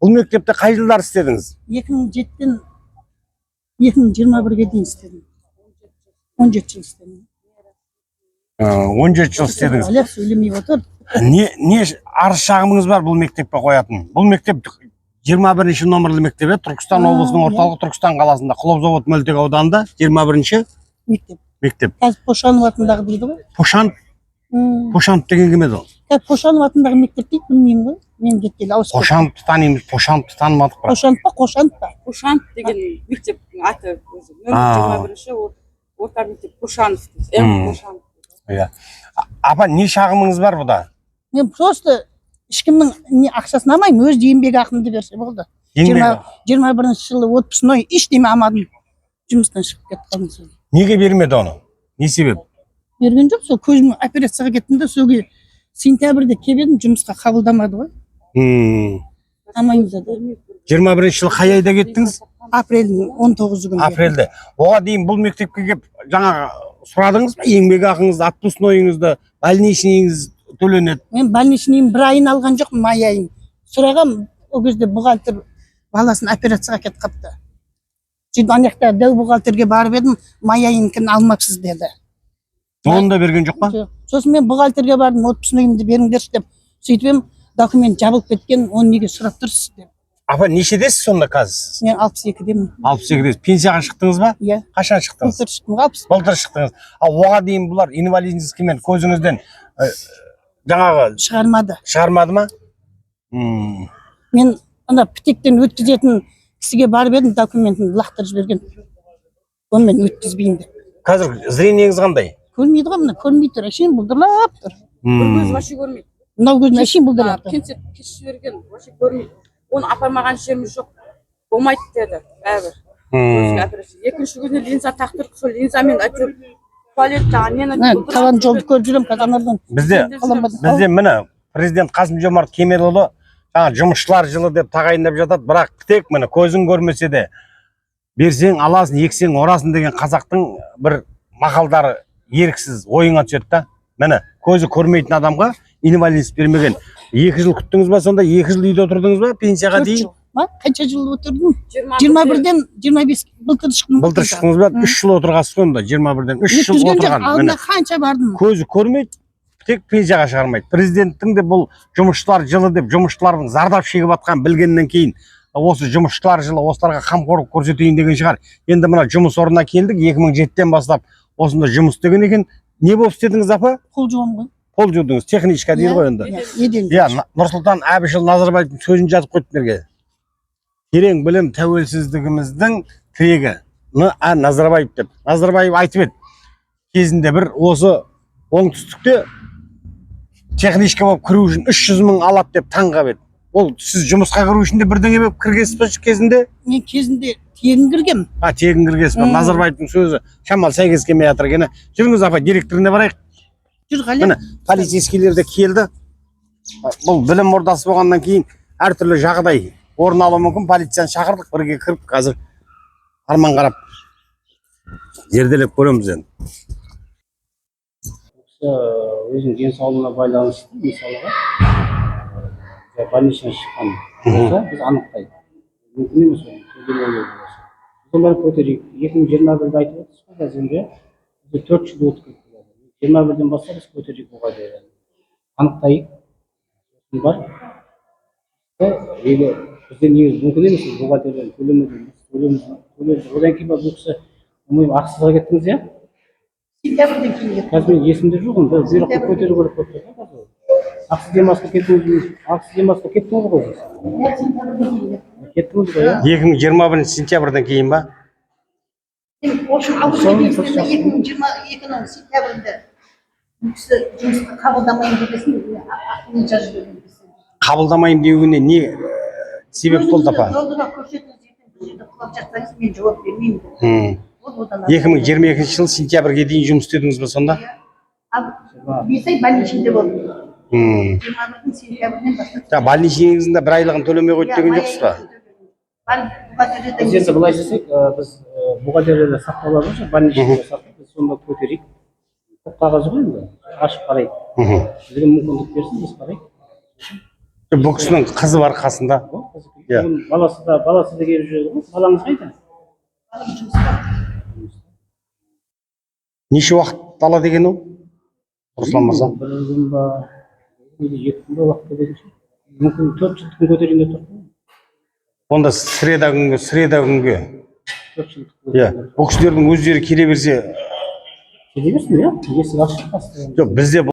Бұл мектепте қай жылдар істедіңіз? 2007-тен 2021-ге дейін істедім. 17 жыл істедім. 17 жыл істедіңіз. Әлі сөйлемей отыр. Не арыз шағымыңыз бар бұл мектепке қоятын? Бұл мектеп 21-ші номерлі мектеп, Түркістан облысының орталығы Түркістан қаласында, Құлыбзавод мөлтек ауданында 21-ші мектеп. Қазір Пошанов атындағы дейді ғой. Пошанов деген кім еді ол? Пошанов атындағы мектеп дейді, білмеймін ғой. Мен кеткелі ауысып. Пошановты танимыз, Пошановты танымадық па? Қошанов па? Пошанов деген мектептің аты өзі. Нөмір 21-ші орта мектеп Пошанов. Пошанов. Иә. Апа, не шағымыңыз бар бұда? Мен просто ешкімнің ақшасын алмаймын, өз еңбек ақымды берсе болды. 21-ші жылы отпускной ештеме алмадым. Жұмыстан шығып кетіп қалдым. Неге бермеді оны? Не себеп? Берген жоқ, сол көзім операцияға кеттім де, соғы сентябрьде келдім, жұмысқа қабылдамады ғой. Амайын деді. 21-ші жылы қай айда кеттіңіз? Апрельдің 19 күнде. Апрельде. Оған дейін бұл мектепке келіп жаңағы сұрадыңыз ба? Еңбек ақыңызды, отпускнойыңызды, больничныйыңыз төленеді. Мен больничныйым бір айын алған жоқпын, май айын. Сұрағам, ол кезде бухгалтер баласын операцияға кетіп қапты. Сөйтіп анаяқта дәу бухгалтерге барып едім, май айыныкін алмапсыз деді. Оны да берген жоқ па? Сосын мен бухгалтерге бардым, отпускнойымды беріңдерші деп. Сөйтіп документ жабылып кеткен, оны неге сұрап тұрсыз деп. Апа, нешедесіз сонда қазір? Мен 62-демін. 62-десіз. Пенсияға шықтыңыз ба? Иә. Қашан шықтыңыз? Былтыр шықтым, 60. Былтыр шықтыңыз. Оған дейін бұлар инвалидскиймен көзіңізден жаңағы шығармады ма? Мен ана птектен өткізетін кісіге барып едім, документін лақтырып жіберген. Онымен өткізбейін деп. Қазір зрениеңіз қандай? Көрмейді ғой, мына көрмей тұр, әшейін бұлдырлап тұр. Бір көз вообще көрмейді. Мынау көзін әшейін бұлдырлап тұр. Кемсе кешіп жіберген, вообще көрмейді. Оны апармаған жеріміз жоқ. Болмайды деді бәрібір. Екінші күні линза тақтырдық, сол линзамен әйтеуір туалеттағы нені Қалан жолды көріп жүрем қазанардан. Бізде міне президент Қасым-Жомарт Кемелұлы жаңа жұмысшылар жылы деп тағайындап жатады, бірақ тек міне көзің көрмесе де берсең аласың, ексең орасың деген қазақтың бір мақалдары еріксіз ойыңа түседі да. Міне көзі көрмейтін адамға инвалидность бермеген. 2 жыл күттіңіз ба, сонда 2 жыл үйде отырдыңыз ба пенсияға дейін? Қанша жыл отырдым? 21-ден 25 былтыр шықтым. Былтыр шықтыңыз ба? 3 жыл отырғансыз ғой онда, 21-ден 3 жыл отырған. Алдында қанша бардым? Көзі көрмейді, тек пенсияға шығармайды. Президенттің де бұл жұмысшылар жылы деп жұмысшылардың зардап шегіп жатқан білгеннен кейін осы жұмысшылар жылы осыларға қамқорлық көрсетейін деген шығар. Енді мына жұмыс орнына келдік, 2007-тен бастап осында жұмыс істеген екен. Не болып істедіңіз апа? Қол жуам ғой. Қол жудыңыз, техничка дейді ғой енді. Иә, Нұрсұлтан Әбішұлы Назарбаевтың сөзін жазып қойды берге. Терең білім тәуелсіздігіміздің тірегі. Назарбаев деп. Назарбаев айтып еді. Кезінде бір осы оңтүстікте техничка болып кіру үшін 300 мың алады деп таңғап еді. Ол сіз жұмысқа кіру үшін де бірдеңе болып кіргенсіз бе кезінде? Мен кезінде тегін кіргем. Тегін кіргенсіз бе? Назарбаевтың сөзі шамал сәйкес келмей жатыр екен. Жүріңіз апа, директорына барайық. Міне полицейскийлер де келді. Бұл білім ордасы болғаннан кейін әртүрлі жағдай орын алуы мүмкін. Полицияны шақырдық, бірге кіріп қазір арман қарап зерделеп көреміз енді. Өзінің денсаулығына байланысты мысалға больницадан шыққан болса біз анықтайды. Мүмкін емес ол. Солар көтерейік. 2021-де айтып отырсыз ғой қазір 4 жыл өтіп кетті. 21-ден бастап біз көтерейік оған дейін. Анықтайық. Бар. Бізде негізі мүмкін емес бухгалтерден төлеміз. Одан кейін бұл кісі ақсызға кеттіңіз, иә? Сентябрьден кейін. Қазір мен есімде жоқпын. Бұйрықты көтеру керек болып тұр. Ақсыз демасқа кеттіңіз ғой. Кеттіңіз ғой, иә? 2021 сентябрьден кейін ба? Ошын алғышын 2022-ның сентябрьінде кісі жұмысқа қабылдамайын дегесін ақылын жазып жүрген. Қабылдамайын деуіне не себеп болды апа? Жолдыға көрсетіңіз, бұл жерде құлап жатсаңыз, мен жауап бермеймін. 2022 жыл сентябрьге дейін жұмыс істедіңіз бе сонда? 5 ай больничныйде болдым. 21 сентябрьден бастап. Больничныйыңыздың бір айлығын төлемей қойды деген жоқсыз ба? Біз енді былай жасайық, біз бухгалтерияда сақталады ғой, больничныйда сақталады, біз сонда көтерейік. Қағазы ғой енді, ашып қарайық. Бізге мүмкіндік берсін, біз қарайық. Бұл кісінің қызы бар қасында. Иә. Бүгін баласы да келіп жүреді ғой. Балаңыз қайда? Неше уақыт алады екен ол? Руслан мырза. Бір күн ба, екі күн ба уақыт кетеді. Мүмкін 4 жылдық күн көтерейін деп тұрмын. Онда среда күнге 4 жылдық. иә бұл кісілердің өздері келе берсе Келе берсін, иә. Есік ашық. жоқ бізде